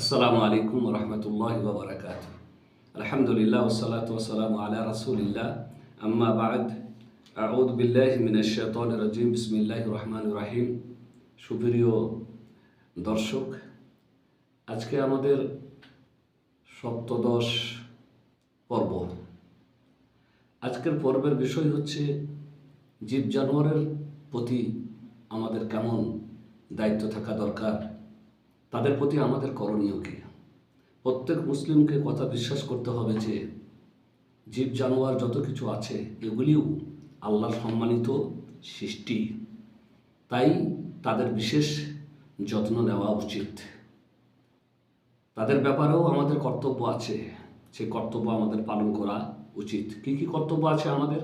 আসসালামু আলাইকুম রহমতুল্লাহি ওয়া বারাকাতুহু। আলহামদুলিল্লাহ ওয়াসসালাতু ওয়াসসালামু আলা রাসূলিল্লাহ, আম্মা বা'দ। আউযু বিল্লাহি মিনাশ শাইতানির রাজীম। বিসমিল্লাহির রহমানির রহিম। সুপ্রিয় দর্শক, আজকে আমাদের সপ্তদশ পর্ব। আজকের পর্বের বিষয় হচ্ছে জীব জানোয়ারের প্রতি আমাদের কেমন দায়িত্ব থাকা দরকার, তাদের প্রতি আমাদের করণীয় কী। প্রত্যেক মুসলিমকে কথা বিশ্বাস করতে হবে যে জীব জানোয়ার যত কিছু আছে এগুলিও আল্লাহর সম্মানিত সৃষ্টি, তাই তাদের বিশেষ যত্ন নেওয়া উচিত। তাদের ব্যাপারেও আমাদের কর্তব্য আছে, সেই কর্তব্য আমাদের পালন করা উচিত। কি কি কর্তব্য আছে আমাদের,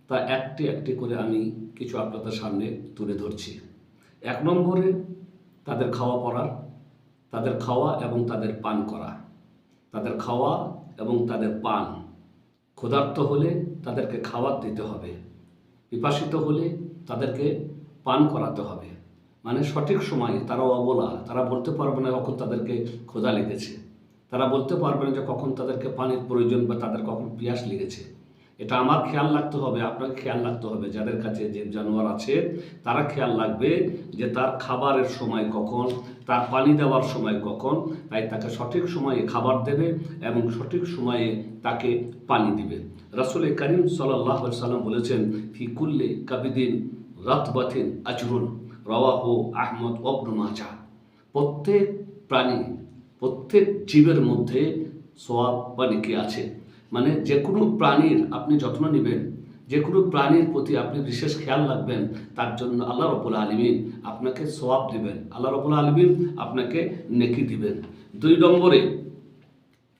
তা একটি একটি করে আমি কিছু আপনাদের সামনে তুলে ধরছি। 1 নম্বরে তাদের খাওয়া পড়া, তাদের খাওয়া এবং তাদের পান করা। তাদের খাওয়া এবং তাদের পান, ক্ষুধার্ত হলে তাদেরকে খাবার দিতে হবে, পিপাসিত হলে তাদেরকে পান করাতে হবে। মানে সঠিক সময়ে। তারা অবলা, তারা বলতে পারবে না কখন তাদেরকে ক্ষুধা লেগেছে, তারা বলতে পারবে না যে কখন তাদেরকে পানির প্রয়োজন বা তাদের কখন পিয়াস লেগেছে। এটা আমার খেয়াল রাখতে হবে, আপনাকে খেয়াল রাখতে হবে। যাদের কাছে যে জানোয়ার আছে তারা খেয়াল রাখবে যে তার খাবারের সময় কখন, তার পানি দেওয়ার সময় কখন। তাই তাকে সঠিক সময়ে খাবার দেবে এবং সঠিক সময়ে তাকে পানি দিবে। রাসূল করিম সাল্লাল্লাহু আলাইহি সাল্লাম বলেছেন, ফি কুল্লি কাবিদিন রাতবাতিন আজরুন, রাওয়াহু আহমদ ওয়া ইবনে মাজাহ। প্রত্যেক প্রাণী, প্রত্যেক জীবের মধ্যে সওয়াব বা নেকি আছে। মানে যে কোনো প্রাণীর আপনি যত্ন নেবেন, যে কোনো প্রাণীর প্রতি আপনি বিশেষ খেয়াল রাখবেন, তার জন্য আল্লাহ রাব্বুল আলামিন আপনাকে সওয়াব দিবেন, আল্লাহ রাব্বুল আলামিন আপনাকে নেকি দিবেন। 2 নম্বরে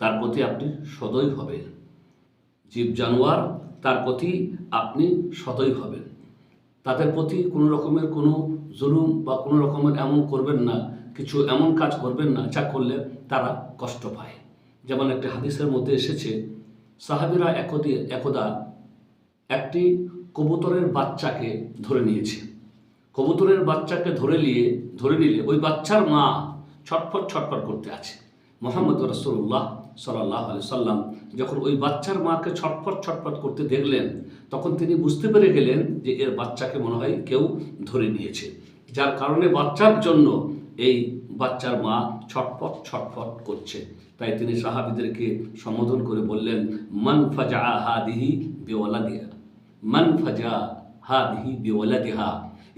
তার প্রতি আপনি সদয় হবেন। জীব জানোয়ার, তার প্রতি আপনি সদয় হবেন। তাদের প্রতি কোনো রকমের কোনো জুলুম বা কোনো রকমের এমন করবেন না, কিছু এমন কাজ করবেন না যা করলে তারা কষ্ট পায়। যেমন একটি হাদিসের মধ্যে এসেছে, সাহাবীরা একদা একটি কবুতরের বাচ্চাকে ধরে নিয়েছে। কবুতরের বাচ্চাকে ধরে নিলে ওই বাচ্চার মা ছটফট ছটফট করতে আছে। মুহাম্মদ রাসূলুল্লাহ সাল্লাল্লাহু আলাইহি সাল্লাম যখন ওই বাচ্চার মাকে ছটফট ছটফট করতে দেখলেন, তখন তিনি বুঝতে পেরে গেলেন যে এর বাচ্চাকে মনে হয় কেউ ধরে নিয়েছে, যার কারণে বাচ্চার জন্য এই বাচ্চার মা ছটফট ছটফট করছে। তাই তিনি সাহাবীদেরকে সম্বোধন করে বললেন, মান ফাজা হাদিহি বিওয়ালাদিহা, মান ফাজা হাদিহি বিওয়ালাদিহা।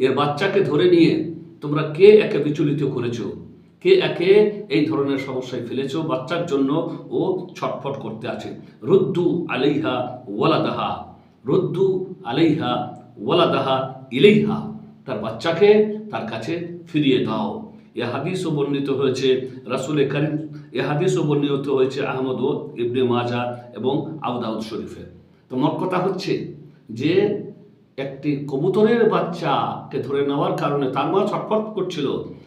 এর বাচ্চাকে ধরে নিয়ে তোমরা কে একে বিচলিত করেছো, কে একে এই ধরনের সমস্যায় ফেলেছো, বাচ্চার জন্য ও ছটফট করতে আছে। রুদ্দু আলাইহা ওয়ালাদাহা, রুদ্দু আলাইহা ওয়ালাদাহা ইলাইহা। তার বাচ্চাকে তার কাছে ফিরিয়ে দাও। এ হাদিসও বর্ণিত হয়েছে রাসূল করিম, এ হাদিসও বর্ণিত হয়েছে আহমদ ও ইবনে মাজাহ এবং আবু দাউদ শরীফে। তো মোট কথা হচ্ছে যে একটি কবুতরের বাচ্চাকে ধরে নেওয়ার কারণে তার মা ছটফট করছিল।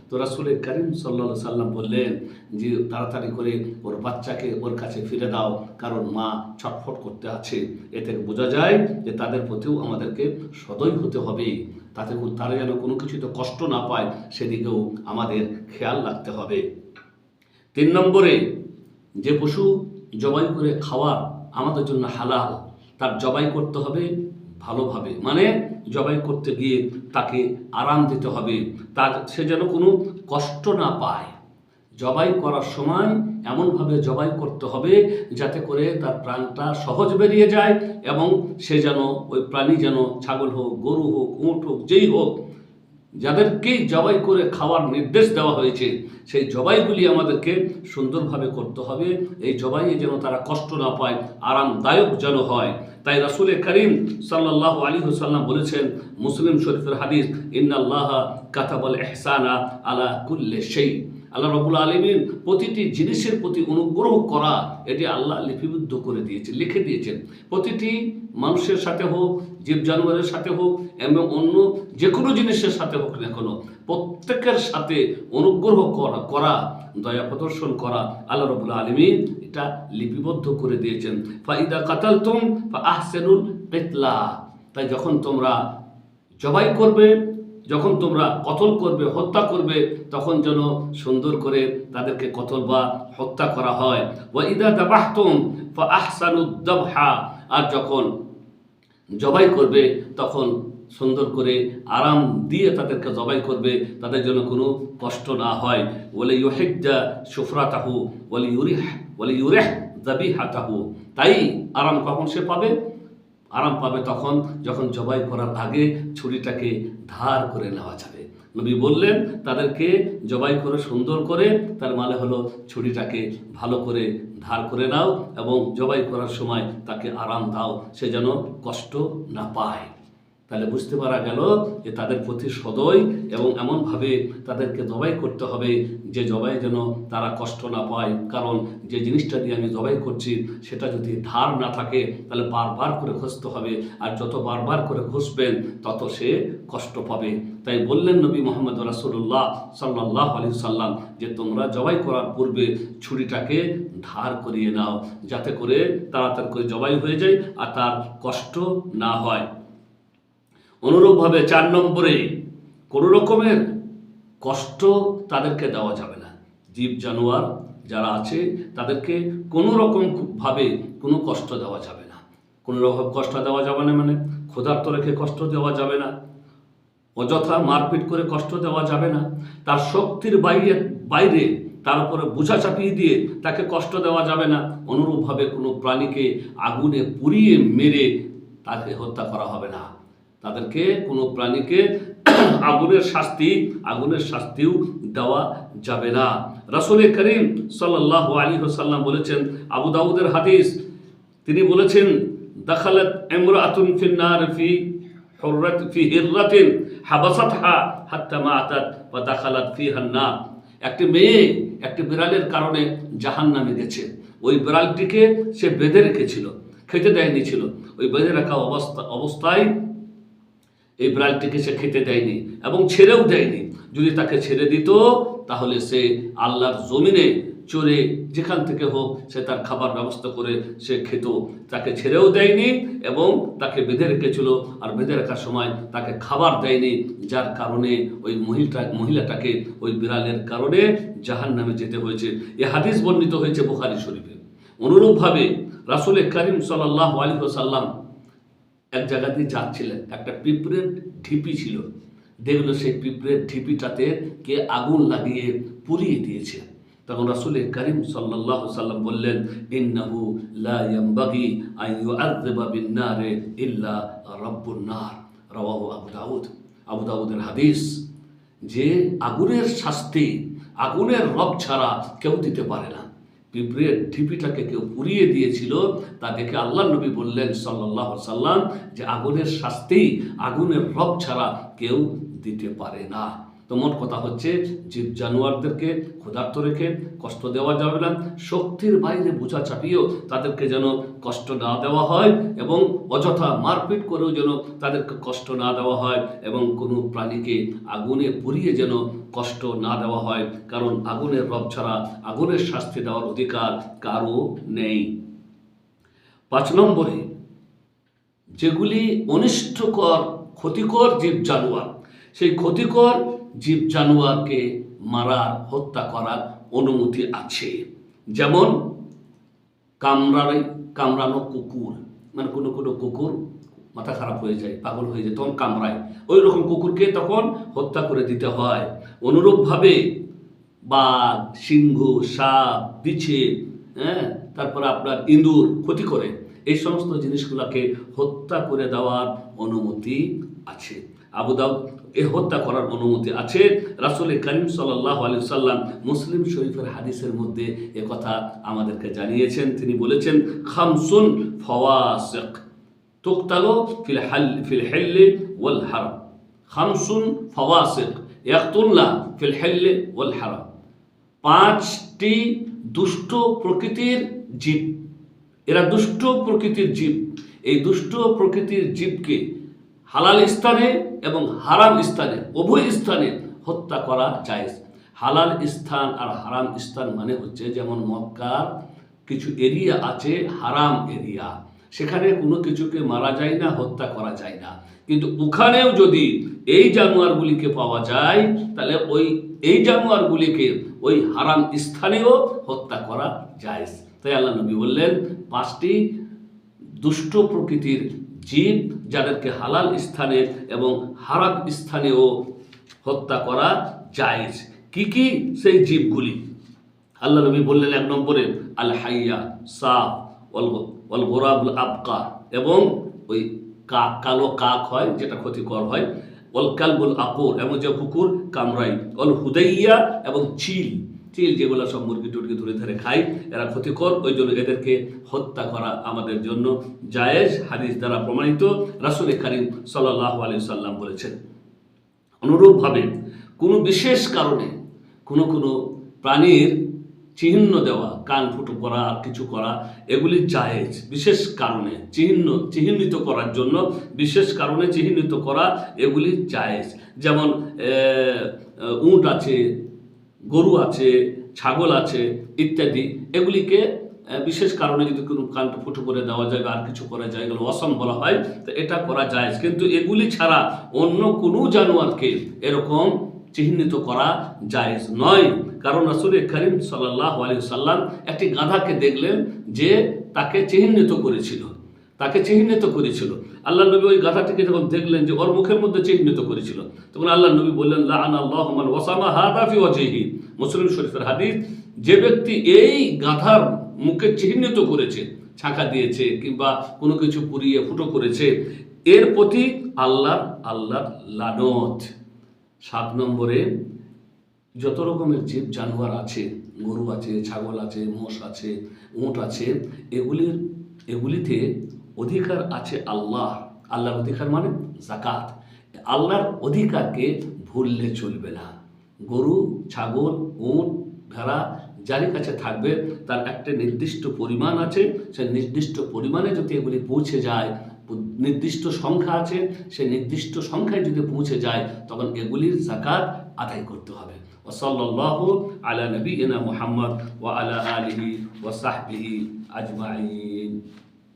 তো রাসূল করিম সাল্লাল্লাহু আলাইহি সাল্লাম বললেন যে তাড়াতাড়ি করে ওর বাচ্চাকে ওর কাছে ফিরে দাও, কারণ মা ছটফট করতে আছে। এ থেকে বোঝা যায় যে তাদের প্রতিও আমাদেরকে সদয় হতে হবে, তাতে তারা যেন কোনো কিছুতে কষ্ট না পায় সেদিকেও আমাদের খেয়াল রাখতে হবে। 3 নম্বরে, যে পশু জবাই করে খাওয়া আমাদের জন্য হালাল, তার জবাই করতে হবে ভালোভাবে। মানে জবাই করতে গিয়ে তাকে আরাম দিতে হবে, তার সে যেন কোনো কষ্ট না পায়। জবাই করার সময় এমনভাবে জবাই করতে হবে যাতে করে তার প্রাণটা সহজ বেরিয়ে যায় এবং সে যেন ওই প্রাণী, যেন ছাগল হোক, গরু হোক, উট হোক, যেই হোক, যাদেরকেই জবাই করে খাওয়ার নির্দেশ দেওয়া হয়েছে, সেই জবাইগুলি আমাদেরকে সুন্দরভাবে করতে হবে। এই জবাইয়ে যেন তারা কষ্ট না পায়, আরামদায়ক যেন হয়। তাই রাসূল করিম সাল্লাল্লাহু আলাইহি ওয়াসাল্লাম বলেছেন, মুসলিম শরীফের হাদিস, ইন্নাল্লাহা কাতাবাল ইহসানা আলা কুল্লি শাই। আল্লাহ রাব্বুল আলামিন প্রতিটি জিনিসের প্রতি অনুগ্রহ করা এটি আল্লাহ লিপিবদ্ধ করে দিয়েছেন, লিখে দিয়েছেন। প্রতিটি মানুষের সাথে হোক, জীব জানোয়ারের সাথে হোক এবং অন্য যে কোনো জিনিসের সাথে হোক না কেন, প্রত্যেকের সাথে অনুগ্রহ করা, দয়া প্রদর্শন করা আল্লাহ রাব্বুল আলামিন এটা লিপিবদ্ধ করে দিয়েছেন। ফাইদা কাতালতুম ফা আহসিনুল কিতলা। তাই যখন তোমরা জবাই করবে, যখন তোমরা কতল করবে, হত্যা করবে, তখন যেন সুন্দর করে তাদেরকে কতল বা হত্যা করা হয়। ওয়া ইদা দাবাহতুম ফাআহসানুদ দাবহা, আর যখন জবাই করবে তখন সুন্দর করে আরাম দিয়ে তাদেরকে জবাই করবে, তাদের জন্য কোনো কষ্ট না হয়। ওয়ালি ইউহিজ্জা শুফরাতাহু ওয়ালি ইউরিহ যাবিহাতাহু, তাই আরাম কখন সে পাবে? আরাম পাবে তখন যখন জবাই করার আগে ছুরিটাকে ধার করে নেওয়া যাবে। নবী বললেন তাদেরকে জবাই করে সুন্দর করে, তার মানে হলো ছুরিটাকে ভালো করে ধার করে নাও এবং জবাই করার সময় তাকে আরাম দাও, সে যেন কষ্ট না পায়। তাহলে বুঝতে পারা গেল যে তাদের প্রতি সদয় এবং এমনভাবে তাদেরকে জবাই করতে হবে যে জবাই যেন তারা কষ্ট না পায়। কারণ যে জিনিসটা দিয়ে আমি জবাই করছি সেটা যদি ধার না থাকে তাহলে বারবার করে ঘষতে হবে, আর যত বারবার করে ঘষবেন তত সে কষ্ট পাবে। তাই বললেন নবী মোহাম্মদ রাসূলুল্লাহ সাল্লাল্লাহু আলাইহি সাল্লাম যে তোমরা জবাই করার পূর্বে ছুরিটাকে ধার করিয়ে নাও, যাতে করে তাড়াতাড়ি করে জবাই হয়ে যায় আর তার কষ্ট না হয়। অনুরূপভাবে 4 নম্বরে, কোনো রকমের কষ্ট তাদেরকে দেওয়া যাবে না। জীব জানোয়ার যারা আছে তাদেরকে কোনো রকমভাবে কোনো কষ্ট দেওয়া যাবে না। কোনো রকম কষ্ট দেওয়া যাবে না মানে ক্ষুধার্ত রেখে কষ্ট দেওয়া যাবে না, অযথা মারপিট করে কষ্ট দেওয়া যাবে না, তার শক্তির বাইরে তার উপরে বোঝা চাপিয়ে দিয়ে তাকে কষ্ট দেওয়া যাবে না। অনুরূপভাবে কোনো প্রাণীকে আগুনে পুড়িয়ে মেরে তাকে হত্যা করা হবে না। তাদেরকে কোনো প্রাণীকে আগুনের শাস্তিও দেওয়া যাবে না। রাসূল করিম সাল্লাল্লাহু আলাইহি ওয়াসাল্লাম বলেছেন, আবু দাউদের হাদিস, তিনি বলেছেন দাখালাত ইমরাআতুন ফিন নার ফি হিররাতিন হাবাসাতহা হাত্তা মাতাত ওয়া দাখালাত ফিহা আন-নার। একটি মেয়ে একটি বিড়ালের কারণে জাহান্নামে গেছে। ওই বিড়ালটিকে সে বেঁধে রেখেছিল, খেতে দেয়নি ছিল। ওই বেঁধে রাখা অবস্থায় এই বিড়ালটিকে সে খেতে দেয়নি এবং ছেড়েও দেয়নি। যদি তাকে ছেড়ে দিত তাহলে সে আল্লাহর জমিনে চড়ে যেখান থেকে হোক সে তার খাবার ব্যবস্থা করে সে খেত। তাকে ছেড়েও দেয়নি এবং তাকে বেঁধে রেখেছিল, আর বেঁধে রাখার সময় তাকে খাবার দেয়নি, যার কারণে ওই মহিলাটাকে ওই বিড়ালের কারণে জাহান্নামে যেতে হয়েছে। এ হাদিস বর্ণিত হয়েছে বুখারী শরীফে। অনুরূপভাবে রাসূল করিম সাল্লাল্লাহু আলাইহি ওয়াসাল্লাম এক জায়গা দিয়ে যাচ্ছিলেন, একটা পিঁপড়ের ঢিপি ছিল, দেখলো সেই পিঁপড়ের ঢিপিটাতে কে আগুন লাগিয়ে পুড়িয়ে দিয়েছে। তখন রাসূল করিম সাল্লাল্লাহু আলাইহি ওয়াসাল্লাম বললেন, ইন্নাহু লা ইয়ানবাগি আন ইউআযযাবা বিন-নারি ইল্লা রাব্বুন নার, রাওয়াহু আবু দাউদের হাদিস। যে আগুনের শাস্তি আগুনের রব ছাড়া কেউ দিতে পারে না। পিঁপড়ের ঢিপিটাকে কেউ পুড়িয়ে দিয়েছিল, তা দেখে আল্লাহর নবী বললেন সাল্লাল্লাহু আলাইহি ওয়াসাল্লাম যে আগুনের শাস্তি আগুনের রব ছাড়া কেউ দিতে পারে না। তো মোট কথা হচ্ছে জীব জানোয়ারদেরকে ক্ষুধার্ত রেখে কষ্ট দেওয়া যাবে না, শক্তির বাইরে বোঝা চাপিয়েও তাদেরকে যেন কষ্ট না দেওয়া হয় এবং অযথা মারপিট করেও যেন তাদেরকে কষ্ট না দেওয়া হয় এবং কোনো প্রাণীকে আগুনে পুড়িয়ে যেন কষ্ট না দেওয়া হয়, কারণ আগুনের রব ছাড়া আগুনের শাস্তি দেওয়ার অধিকার কারও নেই। 5 নম্বরে, যেগুলি অনিষ্টকর ক্ষতিকর জীব জানোয়ার, সেই ক্ষতিকর জীব জানোয়ারকে মারার হত্যা করার অনুমতি আছে। যেমন কামড়ানো কুকুর, মানে কোনো কুকুর মাথা খারাপ হয়ে যায়, পাগল হয়ে যায়, তখন কামড়ায়, ওই রকম কুকুরকে তখন হত্যা করে দিতে হয়। অনুরূপভাবে বাঘ, সিংহ, সাপ, বিছে, তারপর আপনার ইঁদুর ক্ষতি করে, এই সমস্ত জিনিসগুলোকে হত্যা করে দেওয়ার অনুমতি আছে। আবু দাউদ এ হত্যা করার অনুমতি আছে। রাসূল করিম সাল্লাল্লাহু আলাইহি ওয়াসাল্লাম মুসলিম শরীফের হাদিসের মধ্যে একথা আমাদেরকে জানিয়েছেন। তিনি বলেছেন, খামসুন ফাওয়াসিক তুকতালু ফিল হিল্লি ওয়াল হারাম। খামসুন ফাওয়াসিক ইয়াকতুলনা ফিল হিল্লি ওয়াল হারাম। 5টি দুষ্ট প্রকৃতির জীব, এরা দুষ্ট প্রকৃতির জীব। এই দুষ্ট প্রকৃতির জীবকে হালাল স্থানে এবং হারাম স্থানে, উভয় স্থানে হত্যা করা জায়েজ। হালাল স্থান আর হারাম স্থান মানে হচ্ছে, যেমন মক্কার কিছু এরিয়া আছে হারাম এরিয়া, সেখানে কোনো কিছুকে মারা যায় না, হত্যা করা যায় না। কিন্তু ওখানেও যদি এই জানোয়ারগুলিকে পাওয়া যায়, তাহলে এই জানোয়ারগুলিকে ওই হারাম স্থানেও হত্যা করা যায়। তাই আল্লাহ নবী বললেন 5টি দুষ্ট প্রকৃতির জীব যাদেরকে হালাল স্থানে এবং হারাম স্থানেও হত্যা করা জায়েজ। কি কি সেই জীবগুলি? আল্লাহ নবী বললেন 1 নম্বরে আল হাইয়া, সাপ, ওয়াল গোরাবুল আবকা, এবং ওই কাক, কালো কাক হয় যেটা ক্ষতিকর হয়, ওয়াল কালবুল আকর, এবং যে কুকুর কামড়াই, ওয়াল হুদাইয়া, এবং চিল যেগুলো সব মুরগি টুরগি ধরে ধরে খায়, এরা ক্ষতিকর, ওই জন্য এদেরকে হত্যা করা আমাদের জন্য জায়েজ, হাদিস দ্বারা প্রমাণিত। রাসূল করিম সাল্লাল্লাহু আলাইহি সাল্লাম বলেছেন। অনুরূপভাবে কোনো বিশেষ কারণে কোনো প্রাণীর চিহ্ন দেওয়া, কান ফুটো করা আর কিছু করা, এগুলি জায়েজ। বিশেষ কারণে চিহ্নিত করার জন্য, বিশেষ কারণে চিহ্নিত করা, এগুলি জায়েজ। যেমন উট আছে, গরু আছে, ছাগল আছে ইত্যাদি, এগুলিকে বিশেষ কারণে যদি কোনো কানটা ফুটো করে দেওয়া যায় বা আর কিছু করা যায়, এগুলো অসম বলা হয়, তো এটা করা যায়। কিন্তু এগুলি ছাড়া অন্য কোনো জানোয়ারকে এরকম চিহ্নিত করা জায়েজ নয়। কারণ রাসূল করিম সাল্লাল্লাহু আলাইহি সাল্লাম একটি গাধাকে দেখলেন যে তাকে চিহ্নিত করেছিল। আল্লাহ নবী ওই গাধাটিকে যখন দেখলেন যে ওর মুখের মধ্যে চিহ্নিত করেছিল, তখন আল্লাহ নবী বললেন লাআনাল্লাহু মান ওয়াসামা হাদা ফি ওয়াজহিহি। মুসলিম শরীফের হাদিস, যে ব্যক্তি এই গাধার মুখে চিহ্নিত করেছে, ছাঁকা দিয়েছে কিংবা কোনো কিছু পুড়িয়ে ফুটো করেছে, এর প্রতি আল্লাহর লানত। 7 নম্বরে যত রকমের জীব জানোয়ার আছে, গরু আছে, ছাগল আছে, মোষ আছে, উট আছে, এগুলিতে অধিকার আছে আল্লাহর অধিকার মানে যাকাত। আল্লাহর অধিকারকে ভুললে চলবে না। গরু, ছাগল, উট, ভেড়া যার কাছে থাকবে তার একটা নির্দিষ্ট পরিমাণ আছে, সেই নির্দিষ্ট পরিমাণে যদি এগুলি পৌঁছে যায়, নির্দিষ্ট সংখ্যা আছে, সেই নির্দিষ্ট সংখ্যায় যদি পৌঁছে যায়, তখন এগুলির যাকাত আদায় করতে হবে। ওয়া সাল্লাল্লাহু আলা নবিয়িনা মুহাম্মদ ওয়া আলা আলিহি ওয়া সাহবিহি আজমাইন।